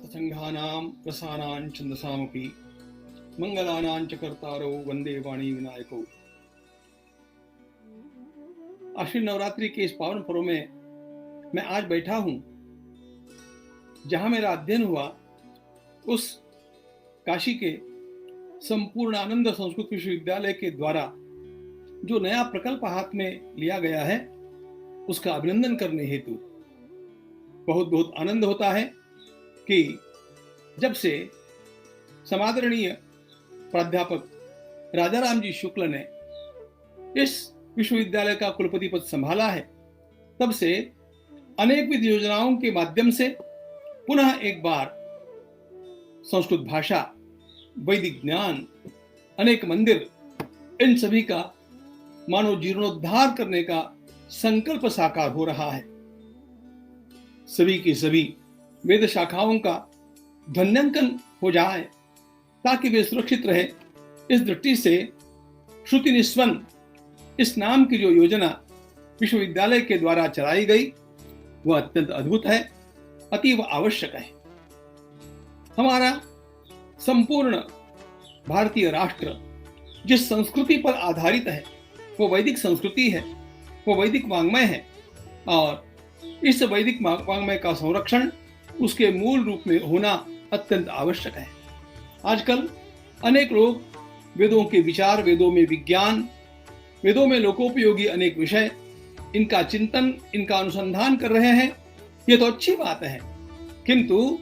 संघानां रसानां छंदसामपि मंगलानां च कर्तारो वंदे वाणी विनायको। आश्विन नवरात्रि के इस पावन पर्व में मैं आज बैठा हूं जहां मेरा अध्ययन हुआ उस काशी के संपूर्णानंद संस्कृत विश्वविद्यालय के द्वारा जो नया प्रकल्प हाथ में लिया गया है उसका अभिनंदन करने हेतु बहुत बहुत आनंद होता है कि जब से समादरणीय प्राध्यापक राजाराम जी शुक्ल ने इस विश्वविद्यालय का कुलपति पद संभाला है तब से अनेक विध योजनाओं के माध्यम से पुनः एक बार संस्कृत भाषा, वैदिक ज्ञान, अनेक मंदिर, इन सभी का मानव जीर्णोद्धार करने का संकल्प साकार हो रहा है। सभी की सभी वेद शाखाओं का ध्वन्यांकन हो जाए ताकि वे सुरक्षित रहे, इस दृष्टि से श्रुति निस्वन इस नाम की जो योजना विश्वविद्यालय के द्वारा चलाई गई वह अत्यंत अद्भुत है, अतीव आवश्यक है। हमारा संपूर्ण भारतीय राष्ट्र जिस संस्कृति पर आधारित है वो वैदिक संस्कृति है, वो वैदिक वाङ्मय है और इस वैदिक वाङ्मय का संरक्षण उसके मूल रूप में होना अत्यंत आवश्यक है। आजकल अनेक लोग वेदों के विचार, वेदों में विज्ञान, वेदों में लोकोपयोगी अनेक विषय, इनका चिंतन, इनका अनुसंधान कर रहे हैं। ये तो अच्छी बात है, किंतु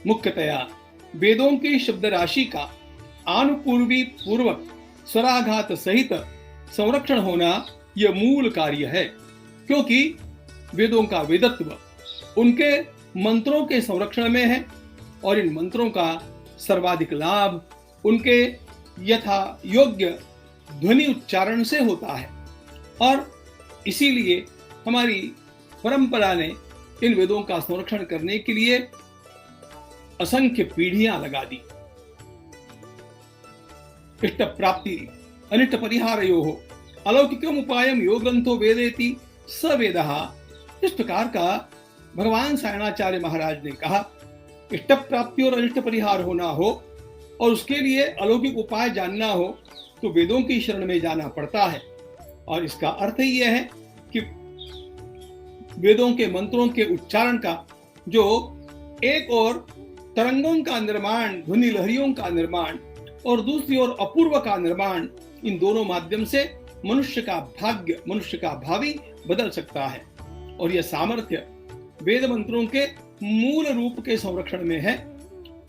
मुख्यतया वेदों की शब्द राशि का आनुपूर्वी पूर्वक स्वराघात सहित संरक्षण होना यह मूल कार्य है, क्योंकि वेदों का वेदत्व उनके मंत्रों के संरक्षण में है और इन मंत्रों का सर्वाधिक लाभ उनके यथा योग्य ध्वनि उच्चारण से होता है। और इसीलिए हमारी परंपरा ने इन वेदों का संरक्षण करने के लिए असंख्य पीढ़ियां लगा दी। इष्ट प्राप्ति अनिष्ट परिहारयोः अलौकिकम उपायम यो ग्रंथो वेदेति स वेदः। इस प्रकार का भगवान सायणाचार्य महाराज ने कहा, इष्ट प्राप्ति और अनिष्ट परिहार होना हो और उसके लिए अलौकिक उपाय जानना हो तो वेदों की शरण में जाना पड़ता है। और इसका अर्थ ही यह है कि वेदों के मंत्रों के उच्चारण का जो एक और तरंगों का निर्माण, ध्वनि लहरियों का निर्माण और दूसरी ओर अपूर्व का निर्माण, इन दोनों माध्यम से मनुष्य का भाग्य, मनुष्य का भावी बदल सकता है। और यह सामर्थ्य वेद मंत्रों के मूल रूप के संरक्षण में है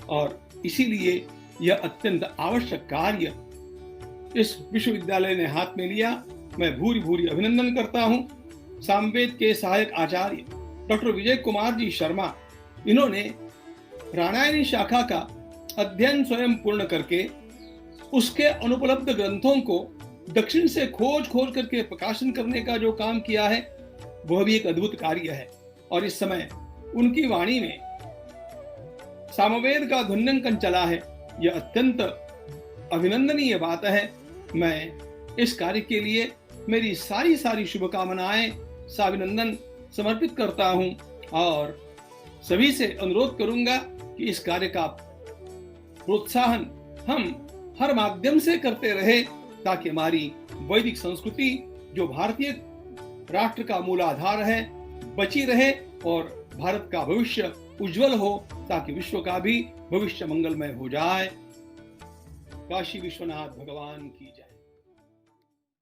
और इसीलिए यह अत्यंत आवश्यक कार्य इस विश्वविद्यालय ने हाथ में लिया। मैं भूरी भूरी अभिनंदन करता हूं। सामवेद के सहायक आचार्य डॉक्टर विजय कुमार जी शर्मा, इन्होंने रामायणी शाखा का अध्ययन स्वयं पूर्ण करके उसके अनुपलब्ध ग्रंथों को दक्षिण से खोज करके प्रकाशन करने का जो काम किया है वह भी एक अद्भुत कार्य है। और इस समय उनकी वाणी में सामवेद का ध्वन्यांकन चला है, यह अत्यंत अभिनंदनीय बात है। मैं इस कार्य के लिए मेरी सारी शुभकामनाएं, साभिनंदन समर्पित करता हूं और सभी से अनुरोध करूंगा कि इस कार्य का प्रोत्साहन हम हर माध्यम से करते रहे ताकि हमारी वैदिक संस्कृति जो भारतीय राष्ट्र का मूल आधार है बची रहे और भारत का भविष्य उज्जवल हो, ताकि विश्व का भी भविष्य मंगलमय हो जाए। काशी विश्वनाथ भगवान की जय।